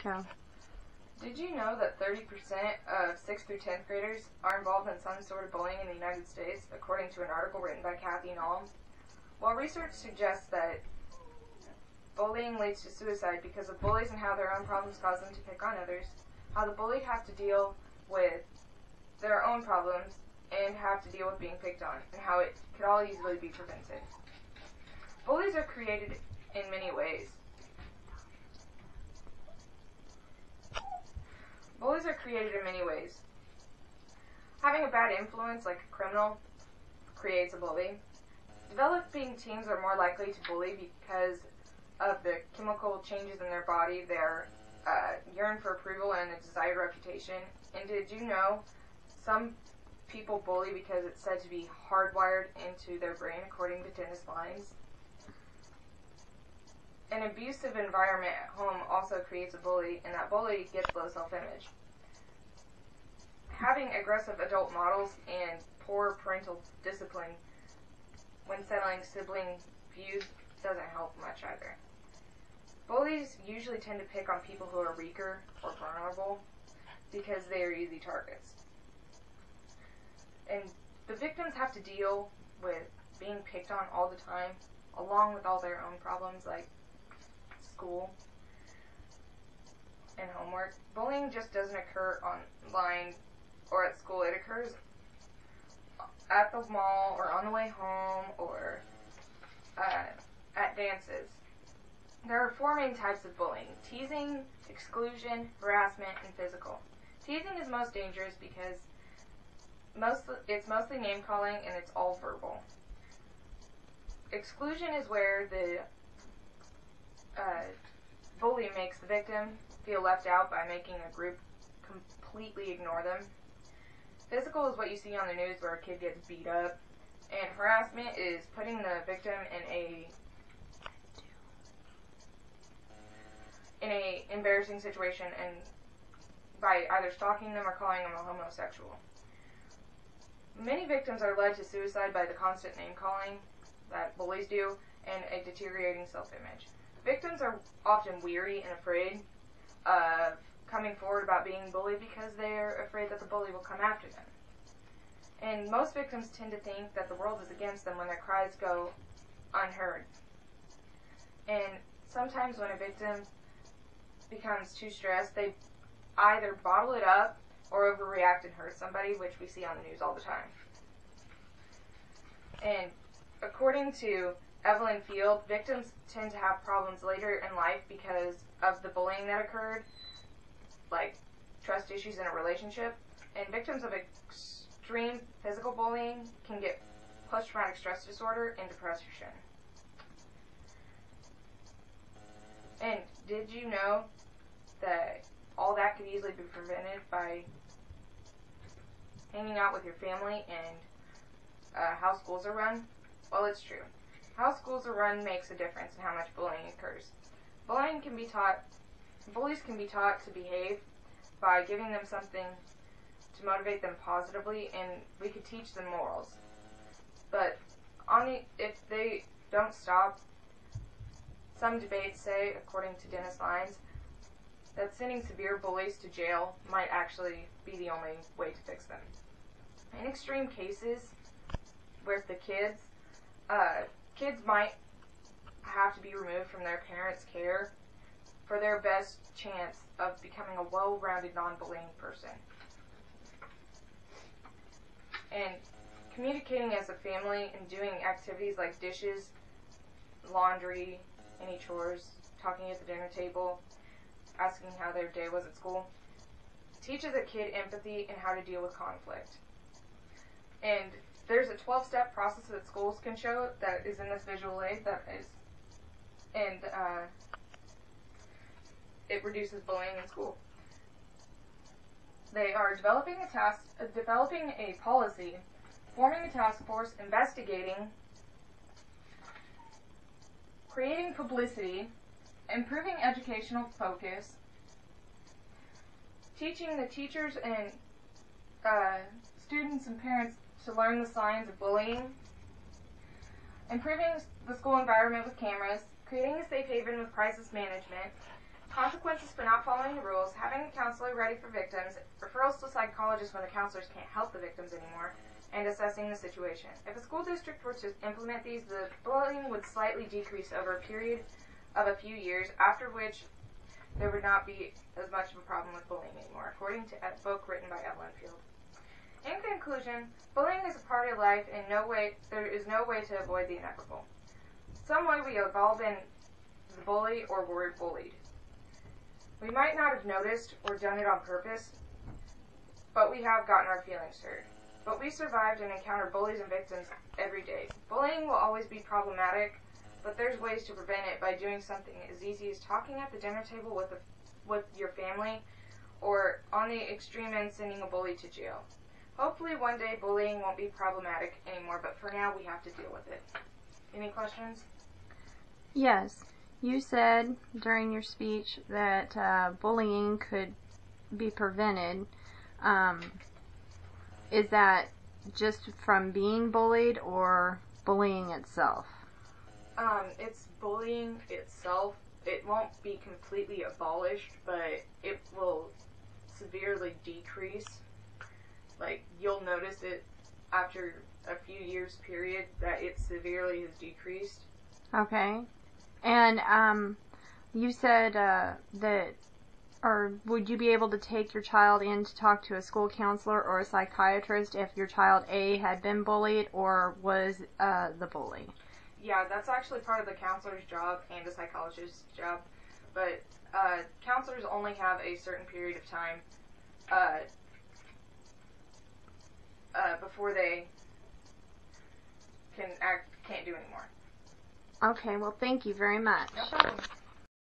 Go. Did you know that 30% of 6th through 10th graders are involved in some sort of bullying in the United States, according to an article written by Kathy Nall? While research suggests that bullying leads to suicide because of bullies and how their own problems cause them to pick on others, how the bullied have to deal with their own problems and have to deal with being picked on, and how it could all easily be prevented. Bullies are created in many ways. Bullies are created in many ways. Having a bad influence, like a criminal, creates a bully. Developing teens are more likely to bully because of the chemical changes in their body, their yearn for approval and a desired reputation. And did you know some people bully because it's said to be hardwired into their brain, according to Dennis Lines? An abusive environment at home also creates a bully, and that bully gets low self-image. Having aggressive adult models and poor parental discipline when settling sibling feuds doesn't help much either. Bullies usually tend to pick on people who are weaker or vulnerable because they are easy targets. And the victims have to deal with being picked on all the time, along with all their own problems like school and homework. Bullying just doesn't occur online or at school. It occurs at the mall or on the way home or at dances. There are four main types of bullying: teasing, exclusion, harassment, and physical. Teasing is most dangerous because it's mostly name-calling and it's all verbal. Exclusion is where the bully makes the victim feel left out by making a group completely ignore them. Physical is what you see on the news where a kid gets beat up. And harassment is putting the victim in a embarrassing situation and by either stalking them or calling them a homosexual. Many victims are led to suicide by the constant name-calling that bullies do and a deteriorating self-image. Victims are often weary and afraid of coming forward about being bullied because they're afraid that the bully will come after them. And most victims tend to think that the world is against them when their cries go unheard. And sometimes when a victim becomes too stressed, they either bottle it up or overreact and hurt somebody, which we see on the news all the time. And according to Evelyn Field, victims tend to have problems later in life because of the bullying that occurred, like trust issues in a relationship. And victims of extreme physical bullying can get post-traumatic stress disorder and depression. And did you know that all that could easily be prevented by hanging out with your family and how schools are run? Well, it's true. How schools are run makes a difference in how much bullying occurs. Bullies can be taught to behave by giving them something to motivate them positively, and we could teach them morals. But if they don't stop, some debates say, according to Dennis Lines, that sending severe bullies to jail might actually be the only way to fix them. In extreme cases, with the kids might have to be removed from their parents' care for their best chance of becoming a well-rounded, non-bullying person. And communicating as a family and doing activities like dishes, laundry, any chores, talking at the dinner table, asking how their day was at school, teaches a kid empathy and how to deal with conflict. And there's a 12-step process that schools can show that is in this visual aid it reduces bullying in school. They are developing a policy, forming a task force, investigating, creating publicity, improving educational focus, teaching the teachers and students and parents to learn the signs of bullying, improving the school environment with cameras, creating a safe haven with crisis management, Consequences for not following the rules, having a counselor ready for victims, referrals to psychologists when the counselors can't help the victims anymore, and assessing the situation. If a school district were to implement these, the bullying would slightly decrease over a period of a few years, after which there would not be as much of a problem with bullying anymore, according to a book written by Evelyn Field. In conclusion, bullying is a part of life, and there is no way to avoid the inevitable. Some way we have all been the bully or were bullied. We might not have noticed or done it on purpose, but we have gotten our feelings hurt. But we survived and encountered bullies and victims every day. Bullying will always be problematic, but there's ways to prevent it by doing something as easy as talking at the dinner table with your family, or on the extreme end, sending a bully to jail. Hopefully one day bullying won't be problematic anymore, but for now we have to deal with it. Any questions? Yes. You said during your speech that bullying could be prevented. Is that just from being bullied or bullying itself? It's bullying itself. It won't be completely abolished, but it will severely decrease. Like, you'll notice it after a few years period that it severely has decreased. Okay. And you said that, or would you be able to take your child in to talk to a school counselor or a psychiatrist if your child A had been bullied or was the bully? Yeah, that's actually part of the counselor's job and the psychologist's job. But counselors only have a certain period of time before they can't do anymore. Okay, well, thank you very much. No problem.